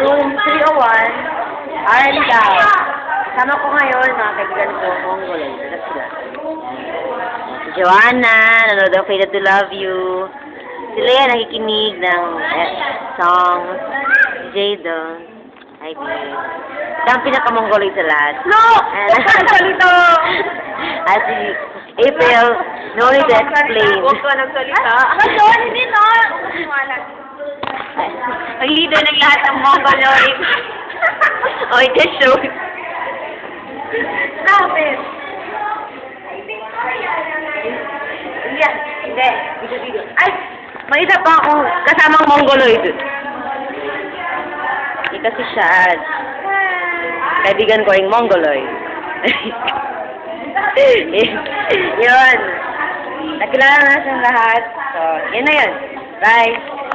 room 301, Arendal. Kasama ko ngayon, mga kaibigan ko, Mongoloid. That's sila. Si Joanna, nanonood ang Fated to Love You. Si Lea, nakikinig ng songs. Si Jadon. Hi, babe. Ito ang pinaka-Mongoloid sa lahat. No! Huwag ka nagsalita! At si April, no need to explain. Huwag ka nagsalita. Ba't hindi no? Ang leader ng lahat ng Mongoloid. Oh, it just shows. Stop it! Yan, hindi. Dito. Ay, may isa pa akong kasamang Mongoloid. Ito si Shad. Kaibigan ko yung Mongoloid. Yun. Nakilala na siyang lahat. So, yun na yun. Bye.